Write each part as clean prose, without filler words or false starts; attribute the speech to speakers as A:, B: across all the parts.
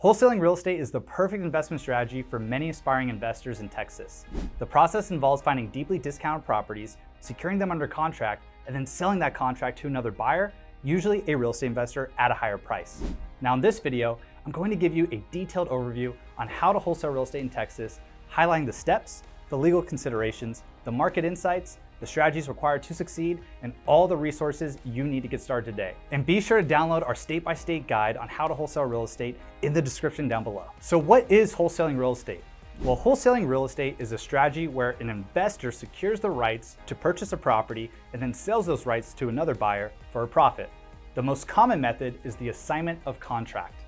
A: Wholesaling real estate is the perfect investment strategy for many aspiring investors in Texas. The process involves finding deeply discounted properties, securing them under contract, and then selling that contract to another buyer, usually a real estate investor, at a higher price. Now in this video, I'm going to give you a detailed overview on how to wholesale real estate in Texas, highlighting the steps, the legal considerations, the market insights, the strategies required to succeed, and all the resources you need to get started today. And be sure to download our state-by-state guide on how to wholesale real estate in the description down below. So what is wholesaling real estate? Well, wholesaling real estate is a strategy where an investor secures the rights to purchase a property and then sells those rights to another buyer for a profit. The most common method is the assignment of contract.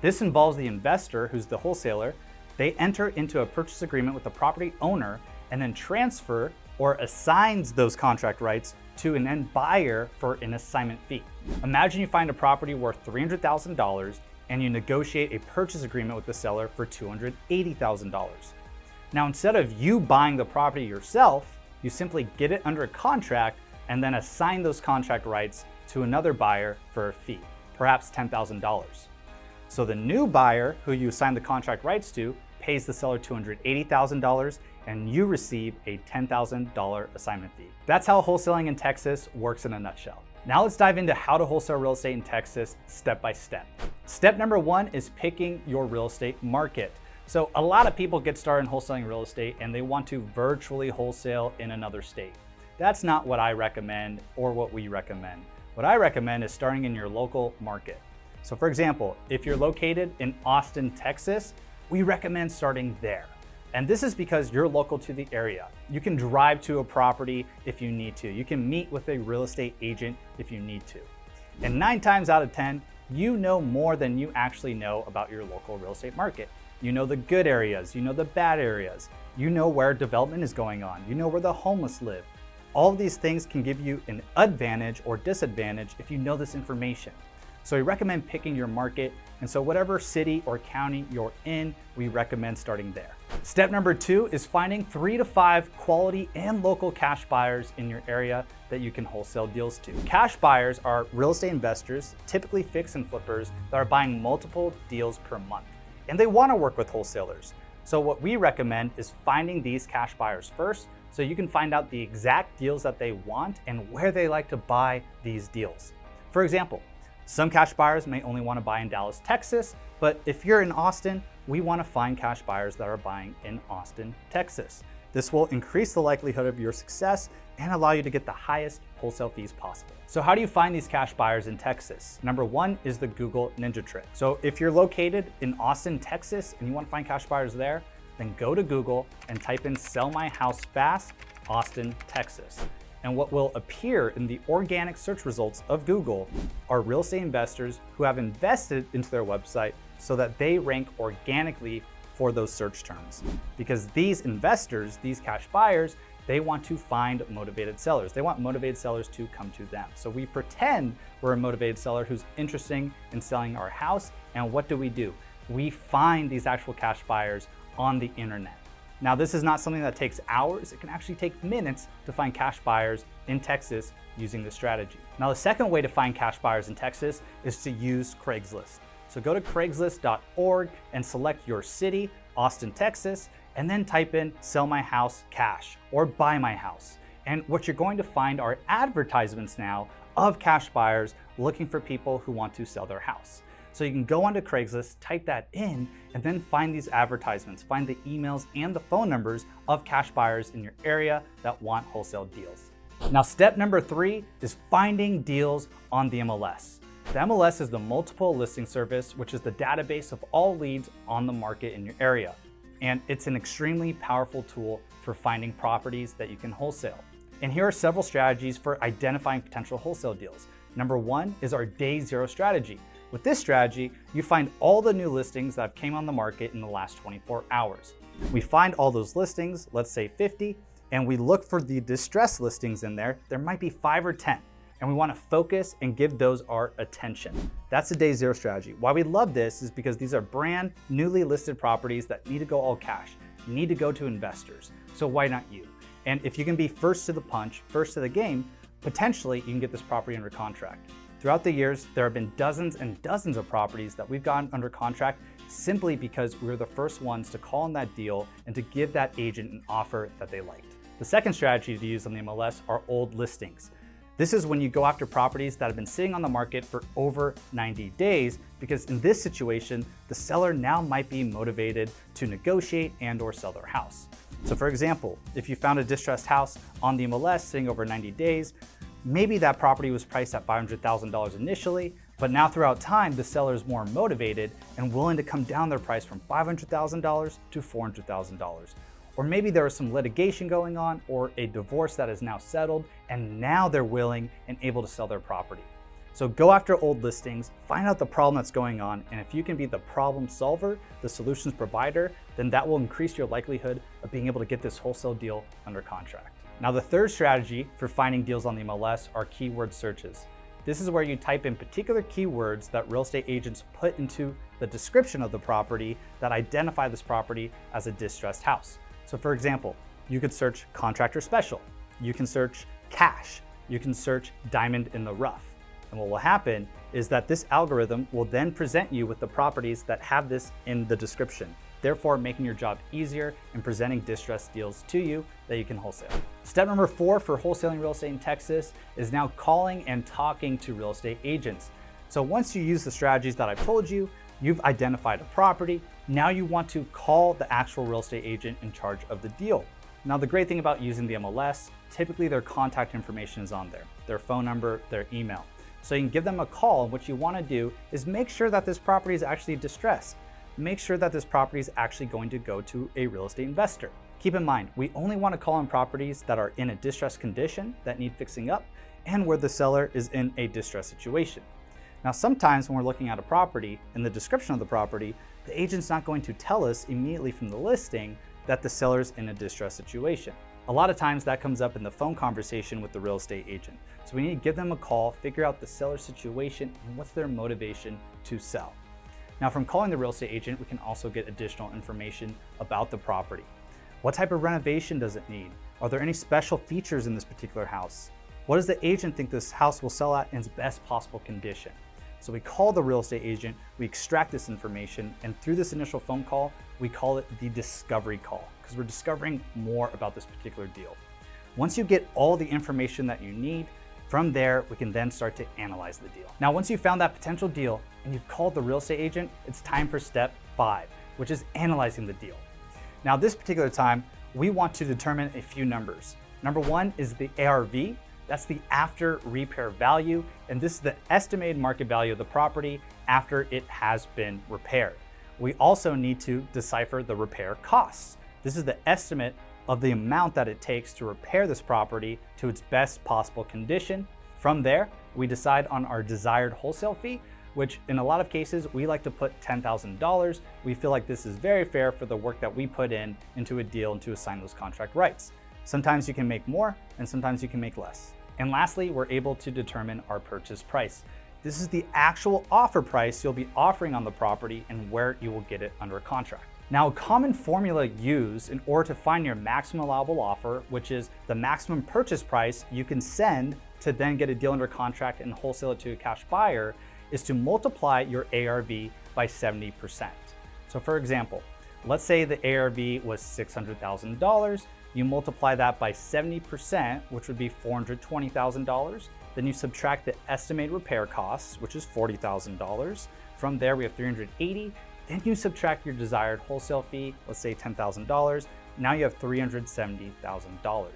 A: This involves the investor, who's the wholesaler. They enter into a purchase agreement with the property owner and then transfer or assigns those contract rights to an end buyer for an assignment fee. Imagine you find a property worth $300,000 and you negotiate a purchase agreement with the seller for $280,000. Now, instead of you buying the property yourself, you simply get it under a contract and then assign those contract rights to another buyer for a fee, perhaps $10,000. So the new buyer who you assign the contract rights to pays the seller $280,000 and you receive a $10,000 assignment fee. That's how wholesaling in Texas works in a nutshell. Now let's dive into how to wholesale real estate in Texas step by step. Step number one is picking your real estate market. So a lot of people get started in wholesaling real estate and they want to virtually wholesale in another state. That's not what I recommend or what we recommend. What I recommend is starting in your local market. So for example, if you're located in Austin, Texas, we recommend starting there. And this is because you're local to the area. You can drive to a property if you need to. You can meet with a real estate agent if you need to. And 9 times out of 10, you know more than you actually know about your local real estate market. You know the good areas, you know the bad areas, you know where development is going on, you know where the homeless live. All of these things can give you an advantage or disadvantage if you know this information. So we recommend picking your market, and so whatever city or county you're in, we recommend starting there. Step number 2 is finding 3 to 5 quality and local cash buyers in your area that you can wholesale deals to. Cash buyers are real estate investors, typically fix and flippers, that are buying multiple deals per month, and they want to work with wholesalers. So what we recommend is finding these cash buyers first, so you can find out the exact deals that they want and where they like to buy these deals. For example, some cash buyers may only want to buy in Dallas, Texas, but if you're in Austin, we want to find cash buyers that are buying in Austin, Texas. This will increase the likelihood of your success and allow you to get the highest wholesale fees possible. So how do you find these cash buyers in Texas? Number 1 is the Google Ninja trick. So if you're located in Austin, Texas, and you want to find cash buyers there, then go to Google and type in "sell my house fast, Austin, Texas." And what will appear in the organic search results of Google are real estate investors who have invested into their website so that they rank organically for those search terms. Because these investors, these cash buyers, they want to find motivated sellers. They want motivated sellers to come to them. So we pretend we're a motivated seller who's interested in selling our house. And what do? We find these actual cash buyers on the internet. Now, this is not something that takes hours. It can actually take minutes to find cash buyers in Texas using this strategy. Now, the second way to find cash buyers in Texas is to use Craigslist. So go to Craigslist.org and select your city, Austin, Texas, and then type in "sell my house cash" or "buy my house." And what you're going to find are advertisements now of cash buyers looking for people who want to sell their house. So you can go onto Craigslist, type that in, and then find these advertisements, find the emails and the phone numbers of cash buyers in your area that want wholesale deals. Now, step number 3 is finding deals on the MLS. The MLS is the multiple listing service, which is the database of all leads on the market in your area. And it's an extremely powerful tool for finding properties that you can wholesale. And here are several strategies for identifying potential wholesale deals. Number 1 is our day 0 strategy. With this strategy, you find all the new listings that have came on the market in the last 24 hours. We find all those listings, let's say 50, and we look for the distressed listings in there. There might be 5 or 10, and we want to focus and give those our attention. That's the day 0 strategy. Why we love this is because these are brand newly listed properties that need to go all cash, need to go to investors. So why not you? And if you can be first to the punch, first to the game, potentially you can get this property under contract. Throughout the years, there have been dozens and dozens of properties that we've gotten under contract simply because we were the first ones to call on that deal and to give that agent an offer that they liked. The second strategy to use on the MLS are old listings. This is when you go after properties that have been sitting on the market for over 90 days, because in this situation, the seller now might be motivated to negotiate and or sell their house. So for example, if you found a distressed house on the MLS sitting over 90 days, maybe that property was priced at $500,000 initially, but now throughout time, the seller is more motivated and willing to come down their price from $500,000 to $400,000. Or maybe there was some litigation going on or a divorce that is now settled, and now they're willing and able to sell their property. So go after old listings, find out the problem that's going on, and if you can be the problem solver, the solutions provider, then that will increase your likelihood of being able to get this wholesale deal under contract. Now, the third strategy for finding deals on the MLS are keyword searches. This is where you type in particular keywords that real estate agents put into the description of the property that identify this property as a distressed house. So for example, you could search contractor special, you can search cash, you can search diamond in the rough. And what will happen is that this algorithm will then present you with the properties that have this in the description, therefore making your job easier and presenting distressed deals to you that you can wholesale. Step number 4 for wholesaling real estate in Texas is now calling and talking to real estate agents. So once you use the strategies that I've told you, you've identified a property, now you want to call the actual real estate agent in charge of the deal. Now, the great thing about using the MLS, typically their contact information is on there, their phone number, their email. So you can give them a call, and what you want to do is make sure that this property is actually distressed. Make sure that this property is actually going to go to a real estate investor. Keep in mind, we only want to call on properties that are in a distressed condition that need fixing up and where the seller is in a distressed situation. Now, sometimes when we're looking at a property, in the description of the property, the agent's not going to tell us immediately from the listing that the seller's in a distressed situation. A lot of times that comes up in the phone conversation with the real estate agent. So we need to give them a call, figure out the seller's situation and what's their motivation to sell. Now, from calling the real estate agent, we can also get additional information about the property. What type of renovation does it need? Are there any special features in this particular house? What does the agent think this house will sell at in its best possible condition? So we call the real estate agent, we extract this information, and through this initial phone call, we call it the discovery call because we're discovering more about this particular deal. Once you get all the information that you need, from there, we can then start to analyze the deal. Now, once you've found that potential deal and you've called the real estate agent, it's time for step 5, which is analyzing the deal. Now, this particular time, we want to determine a few numbers. Number 1 is the ARV. That's the after repair value, and this is the estimated market value of the property after it has been repaired. We also need to decipher the repair costs. This is the estimate of the amount that it takes to repair this property to its best possible condition. From there, we decide on our desired wholesale fee, which in a lot of cases, we like to put $10,000. We feel like this is very fair for the work that we put into a deal and to assign those contract rights. Sometimes you can make more and sometimes you can make less. And lastly, we're able to determine our purchase price. This is the actual offer price you'll be offering on the property and where you will get it under contract. Now, a common formula used in order to find your maximum allowable offer, which is the maximum purchase price you can send to then get a deal under contract and wholesale it to a cash buyer, is to multiply your ARV by 70%. So for example, let's say the ARV was $600,000. You multiply that by 70%, which would be $420,000. Then you subtract the estimated repair costs, which is $40,000. From there, we have $380,000. Then you subtract your desired wholesale fee, let's say $10,000. Now you have $370,000.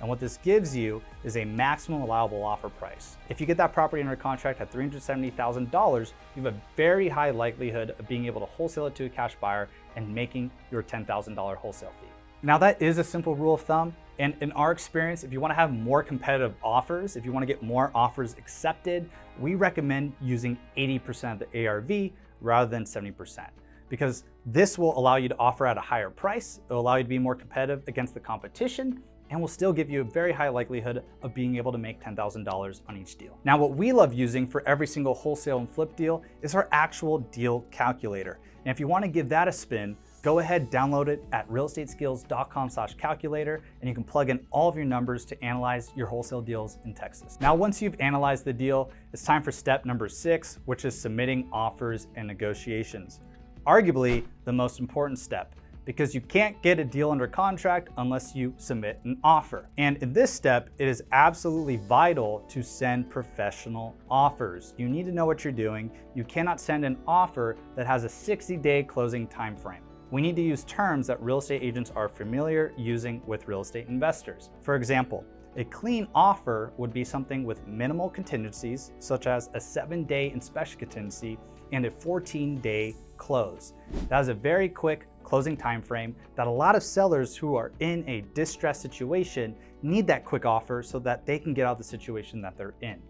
A: And what this gives you is a maximum allowable offer price. If you get that property under contract at $370,000, you have a very high likelihood of being able to wholesale it to a cash buyer and making your $10,000 wholesale fee. Now, that is a simple rule of thumb. And in our experience, if you want to have more competitive offers, if you want to get more offers accepted, we recommend using 80% of the ARV rather than 70%, because this will allow you to offer at a higher price. It'll allow you to be more competitive against the competition and will still give you a very high likelihood of being able to make $10,000 on each deal. Now, what we love using for every single wholesale and flip deal is our actual deal calculator. And if you want to give that a spin, Go ahead, download it at realestateskills.com/calculator, and you can plug in all of your numbers to analyze your wholesale deals in Texas. Now, once you've analyzed the deal, it's time for step number 6, which is submitting offers and negotiations. Arguably the most important step, because you can't get a deal under contract unless you submit an offer. And in this step, it is absolutely vital to send professional offers. You need to know what you're doing. You cannot send an offer that has a 60-day closing time frame. We need to use terms that real estate agents are familiar using with real estate investors. For example, a clean offer would be something with minimal contingencies, such as a 7-day inspection contingency and a 14-day close. That is a very quick closing time frame that a lot of sellers who are in a distressed situation need that quick offer so that they can get out of the situation that they're in.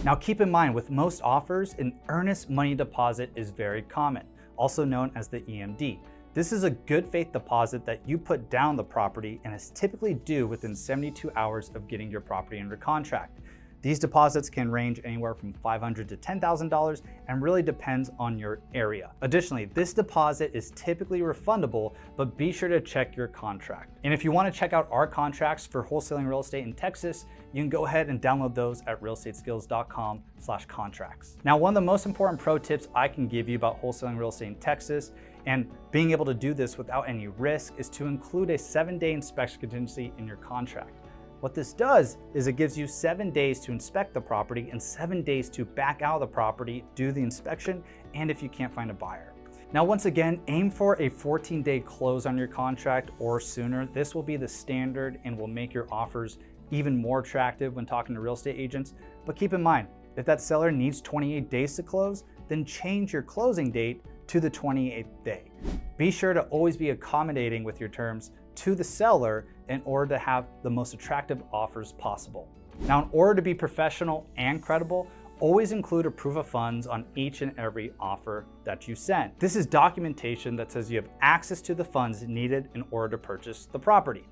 A: Now keep in mind, with most offers, an earnest money deposit is very common, also known as the EMD. This is a good faith deposit that you put down the property and is typically due within 72 hours of getting your property under contract. These deposits can range anywhere from $500 to $10,000 and really depends on your area. Additionally, this deposit is typically refundable, but be sure to check your contract. And if you want to check out our contracts for wholesaling real estate in Texas, you can go ahead and download those at realestateskills.com/contracts. Now, one of the most important pro tips I can give you about wholesaling real estate in Texas and being able to do this without any risk is to include a 7-day inspection contingency in your contract. What this does is it gives you 7 days to inspect the property and 7 days to back out of the property, do the inspection, and if you can't find a buyer. Now, once again, aim for a 14-day close on your contract or sooner. This will be the standard and will make your offers even more attractive when talking to real estate agents. But keep in mind, if that seller needs 28 days to close, then change your closing date to the 28th day. Be sure to always be accommodating with your terms to the seller in order to have the most attractive offers possible. Now, in order to be professional and credible, always include a proof of funds on each and every offer that you send. This is documentation that says you have access to the funds needed in order to purchase the property.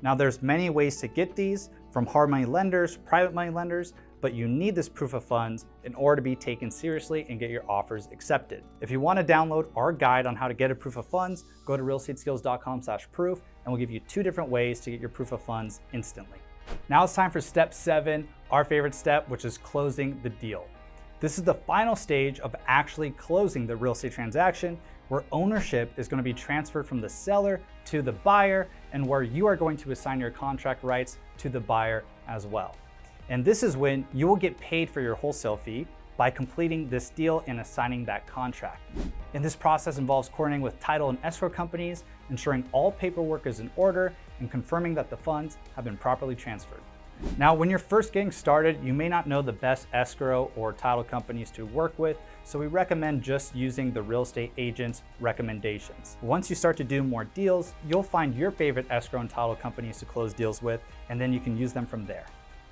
A: Now, there's many ways to get these, from hard money lenders, private money lenders, but you need this proof of funds in order to be taken seriously and get your offers accepted. If you want to download our guide on how to get a proof of funds, go to realestateskills.com/proof, and we'll give you 2 different ways to get your proof of funds instantly. Now it's time for step 7, our favorite step, which is closing the deal. This is the final stage of actually closing the real estate transaction, where ownership is going to be transferred from the seller to the buyer, and where you are going to assign your contract rights to the buyer as well. And this is when you will get paid for your wholesale fee by completing this deal and assigning that contract. And this process involves coordinating with title and escrow companies, ensuring all paperwork is in order, and confirming that the funds have been properly transferred. Now, when you're first getting started, you may not know the best escrow or title companies to work with, so we recommend just using the real estate agent's recommendations. Once you start to do more deals, you'll find your favorite escrow and title companies to close deals with, and then you can use them from there.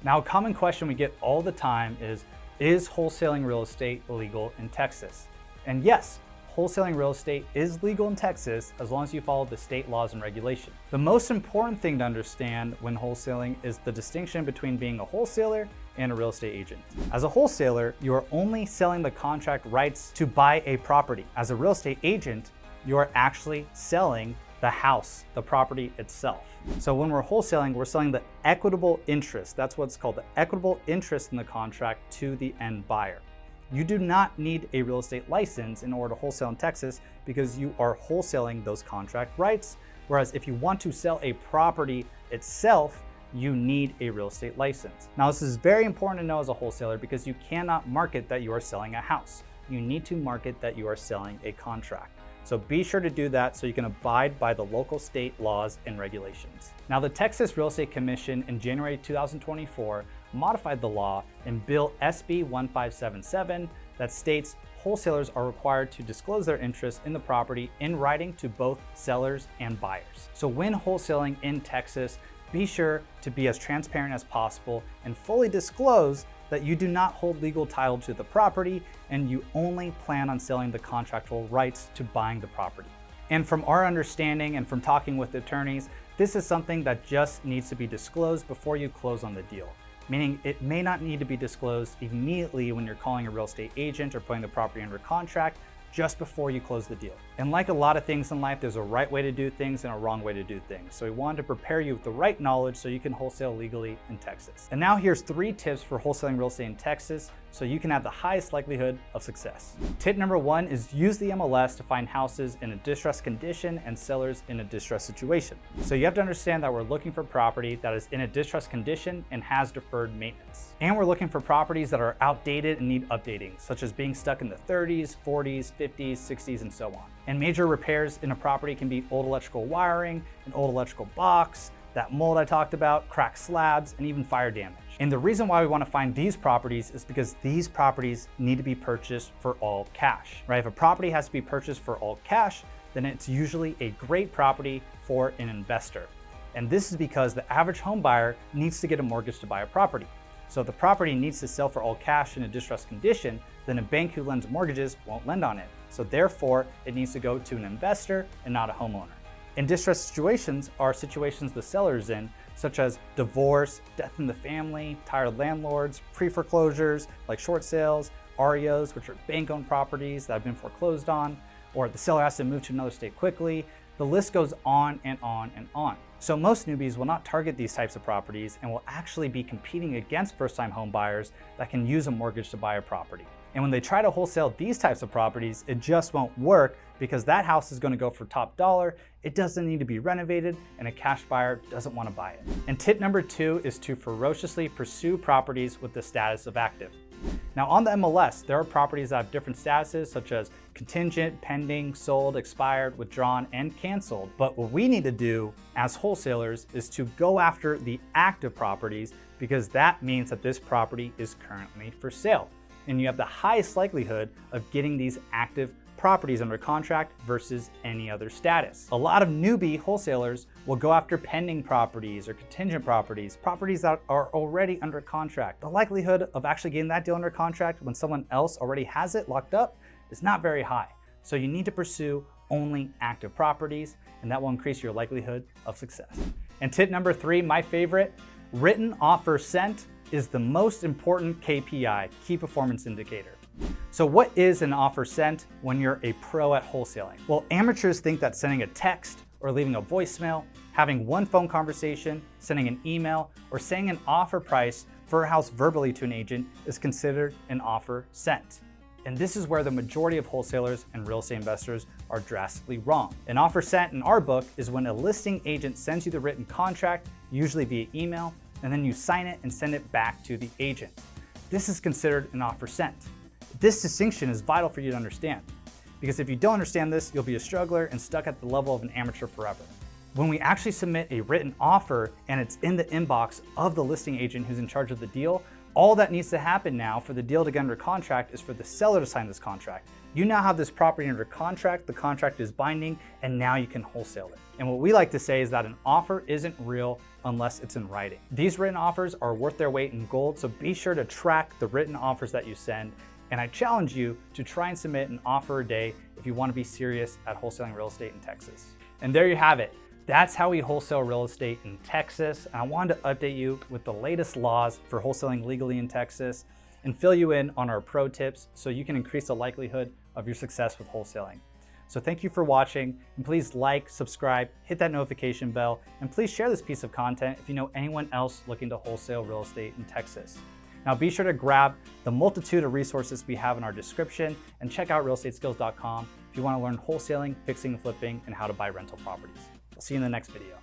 A: Now, a common question we get all the time is wholesaling real estate illegal in Texas? And yes, wholesaling real estate is legal in Texas as long as you follow the state laws and regulation. The most important thing to understand when wholesaling is the distinction between being a wholesaler and a real estate agent. As a wholesaler, you are only selling the contract rights to buy a property. As a real estate agent, you are actually selling the house, the property itself. So when we're wholesaling, we're selling the equitable interest. That's what's called the equitable interest in the contract to the end buyer. You do not need a real estate license in order to wholesale in Texas because you are wholesaling those contract rights. Whereas if you want to sell a property itself, you need a real estate license. Now, this is very important to know as a wholesaler because you cannot market that you are selling a house. You need to market that you are selling a contract. So be sure to do that so you can abide by the local state laws and regulations. Now, the Texas Real Estate Commission in January 2024 modified the law in Bill SB 1577 that states wholesalers are required to disclose their interest in the property in writing to both sellers and buyers. So when wholesaling in Texas, be sure to be as transparent as possible and fully disclose that you do not hold legal title to the property and you only plan on selling the contractual rights to buying the property. And from our understanding and from talking with attorneys, this is something that just needs to be disclosed before you close on the deal. Meaning it may not need to be disclosed immediately when you're calling a real estate agent or putting the property under contract. just before you close the deal. And like a lot of things in life, there's a right way to do things and a wrong way to do things. So we wanted to prepare you with the right knowledge so you can wholesale legally in Texas. And now here's 3 tips for wholesaling real estate in Texas so you can have the highest likelihood of success. Tip number 1 is use the MLS to find houses in a distressed condition and sellers in a distressed situation. So you have to understand that we're looking for property that is in a distressed condition and has deferred maintenance. And we're looking for properties that are outdated and need updating, such as being stuck in the 30s, 40s, 50s, 60s, and so on. And major repairs in a property can be old electrical wiring, an old electrical box, that mold I talked about, cracked slabs, and even fire damage. And the reason why we want to find these properties is because these properties need to be purchased for all cash, right? If a property has to be purchased for all cash, then it's usually a great property for an investor. And this is because the average home buyer needs to get a mortgage to buy a property. So if the property needs to sell for all cash in a distressed condition, then a bank who lends mortgages won't lend on it. So therefore, it needs to go to an investor and not a homeowner. And distressed situations are situations the seller is in, such as divorce, death in the family, tired landlords, pre-foreclosures like short sales, REOs, which are bank-owned properties that have been foreclosed on, or the seller has to move to another state quickly. The list goes on and on and on. So most newbies will not target these types of properties and will actually be competing against first-time home buyers that can use a mortgage to buy a property. And when they try to wholesale these types of properties, it just won't work because that house is going to go for top dollar, it doesn't need to be renovated, and a cash buyer doesn't want to buy it. And tip number 2 is to ferociously pursue properties with the status of active. Now on the MLS, there are properties that have different statuses such as contingent, pending, sold, expired, withdrawn, and canceled. But what we need to do as wholesalers is to go after the active properties because that means that this property is currently for sale. And you have the highest likelihood of getting these active properties under contract versus any other status. A lot of newbie wholesalers will go after pending properties or contingent properties, properties that are already under contract. The likelihood of actually getting that deal under contract when someone else already has it locked up is not very high. So you need to pursue only active properties, and that will increase your likelihood of success. And tip number 3, my favorite, written offer sent is the most important KPI, key performance indicator. So what is an offer sent when you're a pro at wholesaling? Well, amateurs think that sending a text or leaving a voicemail, having one phone conversation, sending an email, or saying an offer price for a house verbally to an agent is considered an offer sent. And this is where the majority of wholesalers and real estate investors are drastically wrong. An offer sent in our book is when a listing agent sends you the written contract, usually via email, and then you sign it and send it back to the agent. This is considered an offer sent. This distinction is vital for you to understand, because if you don't understand this, you'll be a struggler and stuck at the level of an amateur forever. When we actually submit a written offer and it's in the inbox of the listing agent who's in charge of the deal, all that needs to happen now for the deal to get under contract is for the seller to sign this contract. You now have this property under contract, the contract is binding, and now you can wholesale it. And what we like to say is that an offer isn't real unless it's in writing. These written offers are worth their weight in gold, so be sure to track the written offers that you send. And I challenge you to try and submit an offer a day if you want to be serious at wholesaling real estate in Texas. And there you have it. That's how we wholesale real estate in Texas. And I wanted to update you with the latest laws for wholesaling legally in Texas and fill you in on our pro tips so you can increase the likelihood of your success with wholesaling. So thank you for watching, and please like, subscribe, hit that notification bell, and please share this piece of content if you know anyone else looking to wholesale real estate in Texas. Now be sure to grab the multitude of resources we have in our description and check out realestateskills.com if you want to learn wholesaling, fixing and flipping, and how to buy rental properties. I'll see you in the next video.